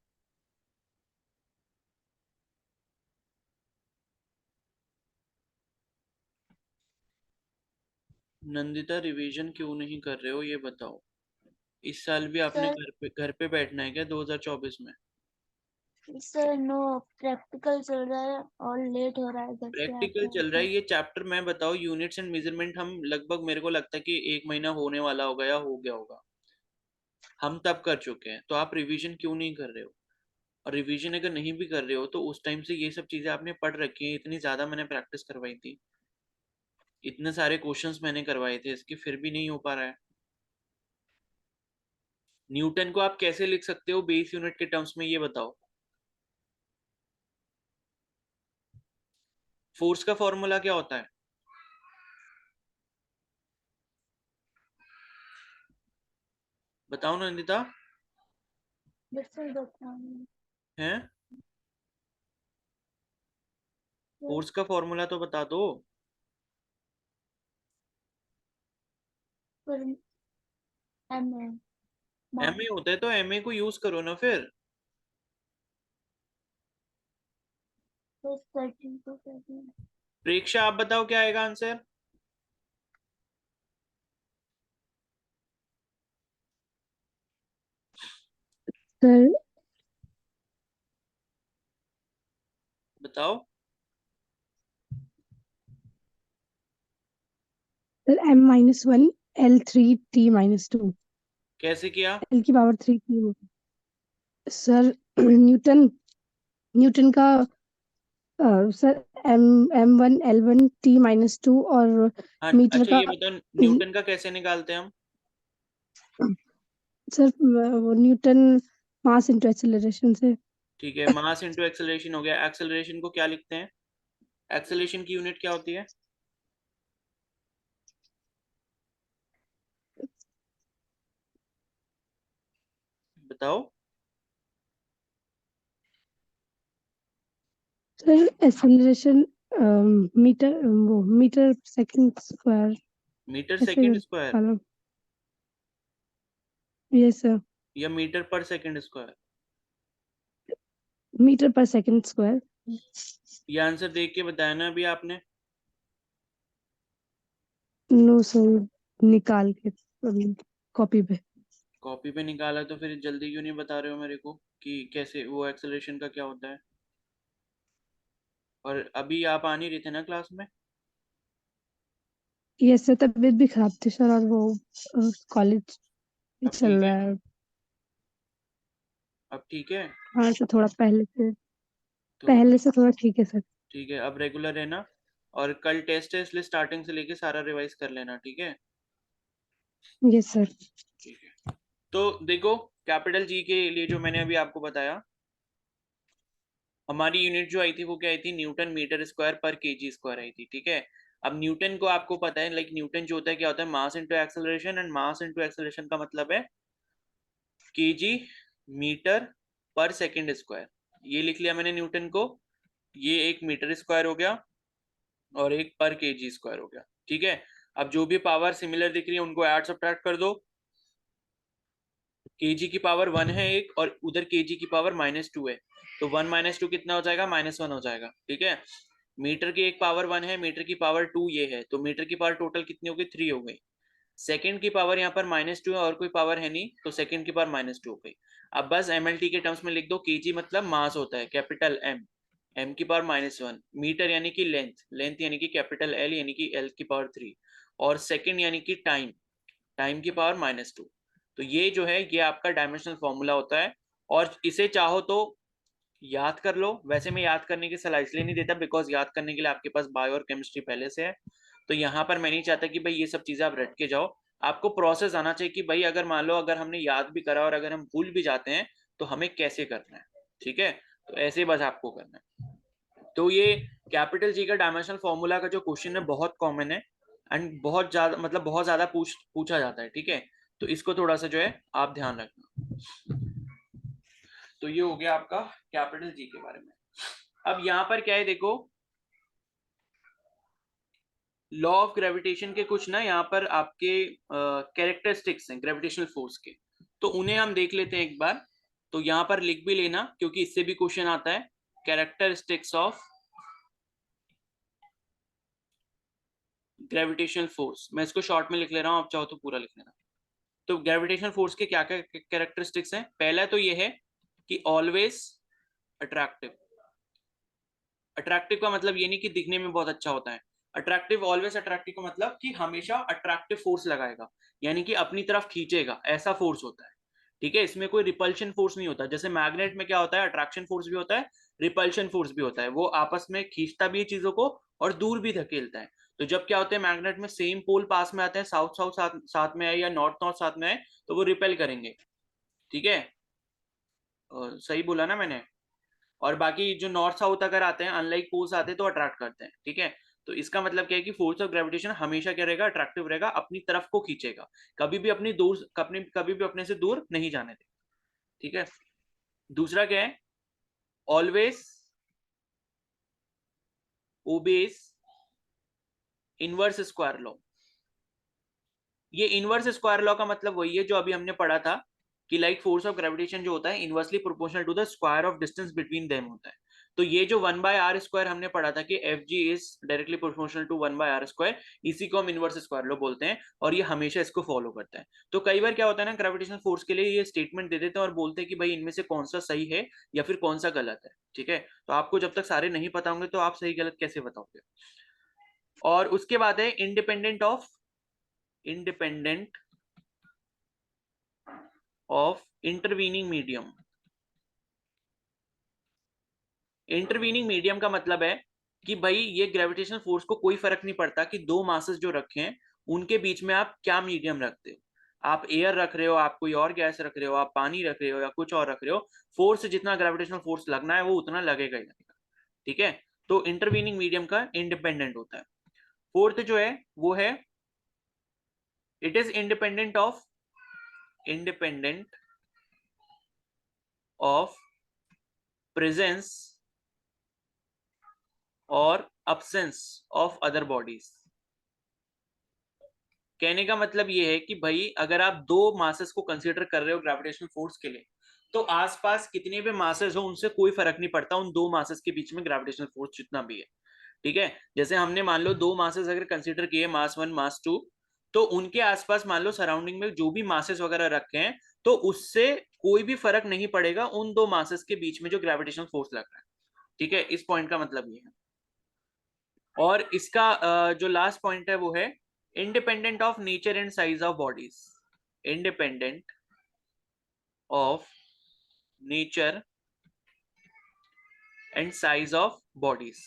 Speaker 1: नंदिता रिवीजन क्यों नहीं कर रहे हो ये बताओ। इस साल भी आपने
Speaker 2: सर
Speaker 1: घर पे बैठना है क्या 2024 में?
Speaker 2: सर नो, प्रैक्टिकल चल रहा है और लेट हो रहा है घर पे
Speaker 1: प्रैक्टिकल
Speaker 2: आते
Speaker 1: चल रहा
Speaker 2: आते।
Speaker 1: है, ये चैप्टर मैं बताओ, यूनिट्स एंड मेजरमेंट हम लगभग, मेरे को लगता है कि 1 महीना होने वाला होगा या हो गया होगा, हम तब कर चुके हैं, तो आप रिवीजन क्यों नहीं कर रहे हो? और रिवीजन अगर नहीं भी कर रहे हो तो उस टाइम से ये सब चीजें आपने पढ़ रखी हैं, इतनी ज्यादा मैंने प्रैक्टिस करवाई थी, इतने सारे क्वेश्चंस मैंने करवाए थे इसके, फिर भी नहीं हो पा रहा है। न्यूटन को आप कैसे लिख सकते हो बेस यूनिट के टर्म्स में, ये बताओ। फोर्स का फॉर्मूला क्या होता है? बताओ नंदिता।
Speaker 2: बिल्कुल बताऊंगी।
Speaker 1: है? फोर्स का फॉर्मूला तो बता दो।
Speaker 2: फिर एम ए
Speaker 1: एम ए होता है तो एम ए को यूज करो ना फिर।
Speaker 2: फिर 13 को 13।
Speaker 1: प्रेक्षा आप बताओ क्या आएगा आंसर।
Speaker 4: सर
Speaker 1: बताओ।
Speaker 4: सर M-1 L3T-2
Speaker 1: कैसे किया?
Speaker 4: L की पावर 3 सर न्यूटन न्यूटन का सर M1 L1T-2 और
Speaker 1: हाँ
Speaker 4: मीटर
Speaker 1: अच्छा,
Speaker 4: का
Speaker 1: ये बताओ न्यूटन का कैसे निकालते हैं हम?
Speaker 4: सर वो न्यूटन मास इनटू एक्सेलरेशन से।
Speaker 1: ठीक है, मास इनटू एक्सेलरेशन हो गया। एक्सेलरेशन को क्या लिखते हैं? एक्सेलरेशन की यूनिट क्या होती है? बताओ।
Speaker 4: सर एक्सेलरेशन मीटर वो मीटर सेकंड स्क्वायर
Speaker 1: मीटर
Speaker 4: ऐसे
Speaker 1: सेकंड स्क्वायर
Speaker 4: निकालो। यस सर,
Speaker 1: या मीटर पर सेकंड स्क्वायर?
Speaker 4: मीटर पर सेकंड स्क्वायर।
Speaker 1: ये आंसर देख के बताया ना अभी आपने।
Speaker 4: नो सर, निकाल के कॉपी पे।
Speaker 1: कॉपी पे निकाला तो फिर जल्दी क्यों नहीं बता रहे हो मेरे को कि कैसे वो एक्सेलरेशन का क्या होता है? और अभी आप आ नहीं रहे थे ना क्लास में।
Speaker 4: ये सर तबीयत भी खराब थी सर, और वो कॉलेज भी
Speaker 1: अब
Speaker 4: चल
Speaker 1: ठीक है?
Speaker 4: रहा है।
Speaker 1: अब ठीक है?
Speaker 4: हाँ सर, थोड़ा
Speaker 1: तो
Speaker 4: पहले से थोड़ा ठीक है सर।
Speaker 1: ठीक है, अब रेगुलर है ना? और कल टेस्ट है, इसलिए स्टार्टिंग से लेके सारा रिवाइज कर लेना, ठीक है?
Speaker 4: Yes sir.
Speaker 1: ठीक है, तो देखो, कैपिटल जी के लिए जो मैंने अभी आपको बताया, हमारी यूनिट जो आई थी वो क्या आई थी, न्यूटन मीटर स्क्वायर पर केजी स्क्वायर आई थी, ठीक है। अब न्यूटन को आपको पता है, लाइक न्यूटन जो होता है क्या होता है, mass into acceleration, and mass into acceleration का मतलब है केजी मीटर पर सेकंड स्क्वायर। ये लिख लिया मैंने न्यूटन को, ये एक मीटर स्क्वायर हो गया और एक पर केजी स्क्वायर हो गया, ठीक है। अब जो भी पावर सिमिलर दिख रही है उनको ऐड सब्ट्रैक्ट कर दो। केजी की पावर 1 है एक, और उधर केजी की पावर -2 है, तो 1 - 2 कितना हो जाएगा, -1 हो जाएगा, ठीक है। मीटर की एक पावर 1 है, मीटर की पावर 2 ये है, तो मीटर की पावर टोटल कितनी हो गई, 3 हो गई। सेकंड की पावर यहाँ पर -2 है और कोई पावर है नहीं, तो सेकंड की पावर -2 हो गई। अब बस MLT के टर्म्स में लिख दो, केजी मतलब मास होता है, कैपिटल M, M की पावर -1, मीटर यानी कि लेंथ, लेंथ यानी कि कैपिटल L यानी कि L की पावर 3, और सेकंड यानी कि टाइम, टाइम की पावर -2। तो ये जो है ये आपका डायमेंशनल फॉर्मूला होता है, और इसे चाहो तो याद कर लो। वैसे मैं याद करने की सलाह इसलिए नहीं देता बिकॉज याद करने के लिए आपके पास बायो और केमिस्ट्री पहले से है, तो यहाँ पर मैं नहीं चाहता कि भाई ये सब चीजें आप रट के जाओ। आपको प्रोसेस आना चाहिए कि भाई अगर मान लो अगर हमने याद भी करा और अगर हम भूल भी जाते हैं तो हमें कैसे करना है, ठीक है। तो ऐसे बस आपको करना है। तो ये कैपिटल जी का डायमेंशनल फॉर्मूला का जो क्वेश्चन है बहुत कॉमन है, एंड बहुत ज्यादा मतलब बहुत ज्यादा पूछा जाता है, ठीक है। तो इसको थोड़ा सा जो है आप ध्यान रखना। तो ये हो गया आपका कैपिटल जी के बारे में। अब यहाँ पर क्या है देखो, लॉ ऑफ ग्रेविटेशन के कुछ ना यहाँ पर आपके कैरेक्टरिस्टिक्स हैं ग्रेविटेशनल फोर्स के, तो उन्हें हम देख लेते हैं एक बार। तो यहाँ पर लिख भी लेना क्योंकि इससे भी क्वेश्चन आता है, कैरेक्टरिस्टिक्स ऑफ ग्रेविटेशनल फोर्स। मैं इसको शॉर्ट में लिख ले रहा हूँ, आप चाहो तो पूरा लिख लेना। तो ग्रेविटेशनल फोर्स के क्या क्या कैरेक्टरिस्टिक्स हैं, पहला तो ये है कि ऑलवेज अट्रैक्टिव। अट्रैक्टिव का मतलब ये नहीं कि दिखने में बहुत अच्छा होता है, अट्रैक्टिव, ऑलवेज अट्रैक्टिव का मतलब कि हमेशा अट्रैक्टिव फोर्स लगाएगा, यानी कि अपनी तरफ खींचेगा, ऐसा फोर्स होता है, ठीक है। इसमें कोई रिपल्शन फोर्स नहीं होता। जैसे मैग्नेट में क्या होता है, अट्रैक्शन फोर्स भी होता है, रिपल्शन फोर्स भी होता है, वो आपस में खींचता भी है चीजों को और दूर भी धकेलता है। तो जब क्या होता है मैग्नेट में सेम पोल पास में आते हैं, साउथ साउथ साथ में आए या नॉर्थ नॉर्थ साथ में आए, तो वो रिपेल करेंगे, ठीक है। सही बोला ना मैंने। और बाकी जो नॉर्थ साउथ अगर आते हैं, अनलाइक पोल्स आते हैं तो अट्रैक्ट करते हैं, ठीक है। तो इसका मतलब क्या है कि फोर्स ऑफ ग्रेविटेशन हमेशा क्या रहेगा, अट्रैक्टिव रहेगा, अपनी तरफ को खींचेगा, कभी भी अपनी दूर कभी भी अपने से दूर नहीं जाने देगा, ठीक है। दूसरा क्या है, always obeys inverse square law. ये इनवर्स स्क्वायर लॉ का मतलब वही है जो अभी हमने पढ़ा था कि लाइक फोर्स ऑफ ग्रेविटेशन जो होता है inversely proportional to the square of distance between them होता है। तो ये जो 1/r² हमने पढ़ा था कि Fg is directly proportional to 1/r², इसी को हम इनवर्स स्क्वायर लॉ बोलते हैं, और ये हमेशा इसको फॉलो करता है। तो कई बार क्या होता है ना, ग्रेविटेशनल फोर्स के लिए ये स्टेटमेंट दे देते हैं और बोलते हैं कि भाई इनमें से कौन सा सही है या फिर कौन सा गलत है, ठीक है। तो आपको जब तक सारे नहीं पता होंगे तो आप सही गलत कैसे बताओगे। और उसके बाद है independent of intervening medium. Intervening medium का मतलब है कि भाई ये ग्रेविटेशनल फोर्स को कोई फर्क नहीं पड़ता कि दो मासेस जो रखे हैं उनके बीच में आप क्या मीडियम रखते हो, आप एयर रख रहे हो, आप कोई और गैस रख रहे हो, आप पानी रख रहे हो या कुछ और रख रहे हो, फोर्स जितना ग्रेविटेशनल फोर्स लगना है वो उतना लगेगा ही लगेगा, ठीक है। तो इंटरवीनिंग मीडियम का इंडिपेंडेंट होता है। फोर्थ जो है वो है it is independent of presence और absence ऑफ अदर बॉडीज। कहने का मतलब ये है कि भाई अगर आप दो मासेस को कंसीडर कर रहे हो ग्रेविटेशनल फोर्स के लिए, तो आसपास कितने भी मासेस हो उनसे कोई फर्क नहीं पड़ता, उन दो मासेस के बीच में ग्रेविटेशनल फोर्स जितना भी है, ठीक है। जैसे हमने मान लो दो मासेस अगर कंसीडर किए, मास 1 मास 2, तो उनके आसपास मान लो सराउंडिंग में जो भी मासेस वगैरह रखे हैं, तो उससे कोई भी फर्क नहीं पड़ेगा उन दो मासेस के बीच में जो ग्रेविटेशनल फोर्स लग रहा है, ठीक है। इस पॉइंट का मतलब ये है। और इसका जो लास्ट पॉइंट है वो है independent of nature and size of bodies. Independent of nature and size of bodies.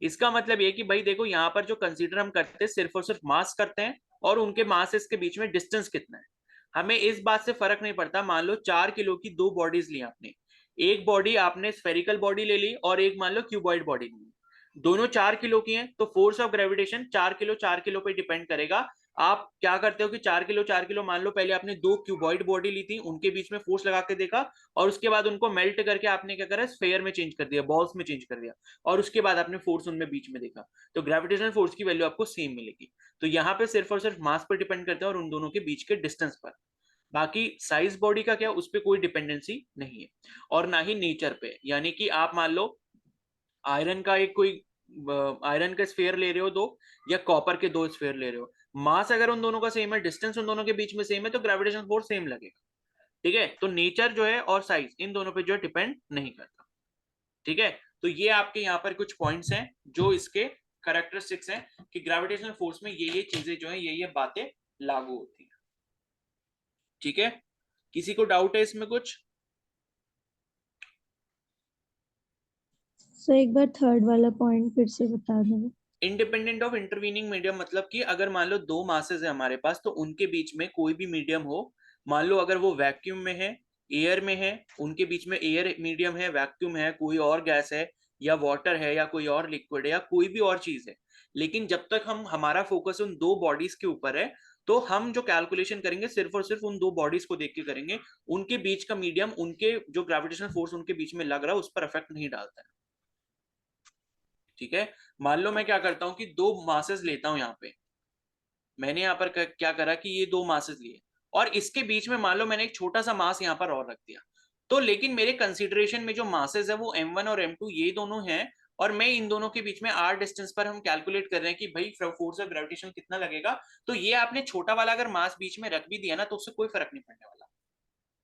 Speaker 1: इसका मतलब ये कि भाई देखो यहाँ पर जो कंसीडर हम करते हैं सिर्फ और सिर्फ मास करते हैं और उनके मासेस के बीच में डिस्टेंस कितना है, हमें इस बात से फर्क नहीं पड़ता। मान लो 4 किलो की दो बॉडीज ली आपने, एक बॉडी आपने स्फेरिकल बॉडी ले ली और एक मान लो क्यूबॉइड बॉडी ले ली, दोनों 4 किलो की हैं, तो फोर्स ऑफ ग्रेविटेशन 4 किलो पे डिपेंड करेगा। आप क्या करते हो कि 4 किलो मान लो पहले आपने 2 क्यूबॉइड बॉडी ली थी, उनके बीच में फोर्स लगा के देखा और उसके बाद उनको मेल्ट करके आपने क्या करा, स्फेयर में चेंज कर दिया, बॉल्स में चेंज कर दिया, और उसके बाद आपने फोर्स उनमें बीच में देखा, तो ग्रेविटेशनल फोर्स की वैल्यू आपको सेम मिलेगी। तो यहाँ पे सिर्फ और सिर्फ मास पर डिपेंड करता है और उन दोनों के बीच के डिस्टेंस पर। बाकी साइज बॉडी का क्या, उस पर कोई डिपेंडेंसी नहीं है और ना ही नेचर पे। यानी कि आप मान लो आयरन का एक कोई आयरन का स्फेयर ले रहे हो दो, या कॉपर के 2 स्फेयर ले रहे हो, मास अगर उन दोनों का सेम है, डिस्टेंस उन दोनों के बीच में सेम है, तो ग्रेविटेशनल फोर्स सेम लगेगा। ठीक है, तो नेचर जो है और साइज इन दोनों पे जो डिपेंड नहीं करता। ठीक है, तो ये आपके यहाँ पर कुछ पॉइंट्स हैं जो इसके कैरेक्टरिस्टिक्स हैं कि ग्रेविटेशनल फोर्स में ये चीजें जो है ये बातें लागू होती है। ठीक है, किसी को डाउट है इसमें कुछ?
Speaker 4: सो एक बार थर्ड वाला पॉइंट फिर से बता दो।
Speaker 1: इंडिपेंडेंट ऑफ इंटरवीनिंग मीडियम मतलब कि अगर मान लो 2 मासेस है हमारे पास, तो उनके बीच में कोई भी मीडियम हो, मान लो अगर वो वैक्यूम में है, एयर में है, उनके बीच में एयर मीडियम है, वैक्यूम है, कोई और गैस है, या वाटर है, या कोई और लिक्विड है, या कोई भी और चीज है, लेकिन जब तक हमारा फोकस उन 2 बॉडीज के ऊपर है, तो हम जो कैलकुलेशन करेंगे सिर्फ और सिर्फ उन 2 बॉडीज को देख के करेंगे। उनके बीच का मीडियम, उनके जो ग्रेविटेशनल फोर्स उनके बीच में लग रहा है, उस पर इफेक्ट नहीं डालता है। ठीक है, मान लो मैं क्या करता हूं कि 2 मासेस लेता हूं, यहाँ पे मैंने यहाँ पर क्या करा कि ये 2 मासेस लिए और इसके बीच में मान लो मैंने एक छोटा सा मास यहाँ पर और रख दिया, तो लेकिन मेरे कंसीडरेशन में जो मासेस है वो m1 और m2 ये दोनों हैं, और मैं इन दोनों के बीच में r डिस्टेंस पर हम कैलकुलेट कर रहे हैं कि भाई फोर्स ऑफ ग्रेविटेशन कितना लगेगा। तो ये आपने छोटा वाला अगर मास बीच में रख भी दिया ना, तो उससे कोई फर्क नहीं पड़ने वाला।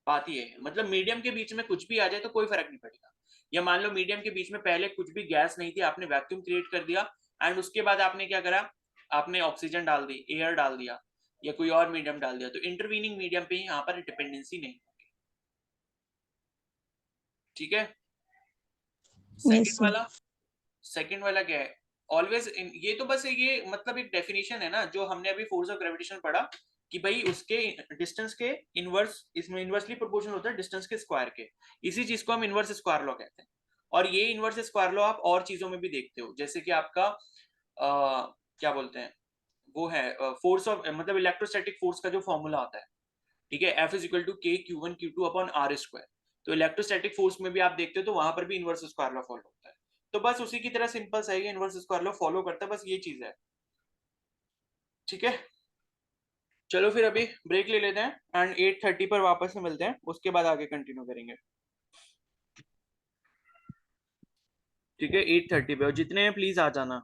Speaker 1: बात ये है, मतलब मीडियम के बीच में कुछ भी आ जाए तो कोई फर्क नहीं पड़ेगा। या मान लो मीडियम के बीच में पहले कुछ भी गैस नहीं थी, आपने वैक्यूम क्रिएट कर दिया एंड उसके बाद आपने क्या करा, आपने ऑक्सीजन डाल दी, एयर डाल दिया, या कोई और मीडियम डाल दिया, तो इंटरवीनिंग मीडियम पे यहाँ पर डिपेंडेंसी नहीं होगी। ठीक है, सेकंड वाला क्या है, ऑलवेज ये तो बस ये मतलब एक डेफिनेशन है ना, जो हमने अभी फोर्स ऑफ ग्रेविटेशन पढ़ा कि भाई उसके डिस्टेंस के इनवर्स, इसमें इनवर्सली प्रोपोर्शनल होता है डिस्टेंस के स्क्वायर के, इसी चीज को हम इनवर्स स्क्वायर लॉ कहते हैं। और ये इनवर्स स्क्वायर लॉ आप और चीजों में भी देखते हो, जैसे कि आपका क्या बोलते हैं, वो है फोर्स ऑफ मतलब इलेक्ट्रोस्टैटिक फोर्स का जो फॉर्मूला आता है, ठीक है, F is equal to K Q1 Q2 upon R square. तो इलेक्ट्रोस्टैटिक फोर्स में भी आप देखते हो तो वहां पर भी इनवर्स स्क्वायर लॉ फॉलो होता है। तो बस उसी की तरह सिंपल सा है, इनवर्स स्क्वायर लॉ फॉलो करता है, बस ये चीज है। ठीक है, चलो फिर अभी ब्रेक ले लेते हैं एंड 8:30 पर वापस से मिलते हैं, उसके बाद आगे कंटिन्यू करेंगे। ठीक है, 8:30 पे, और जितने हैं प्लीज आ जाना।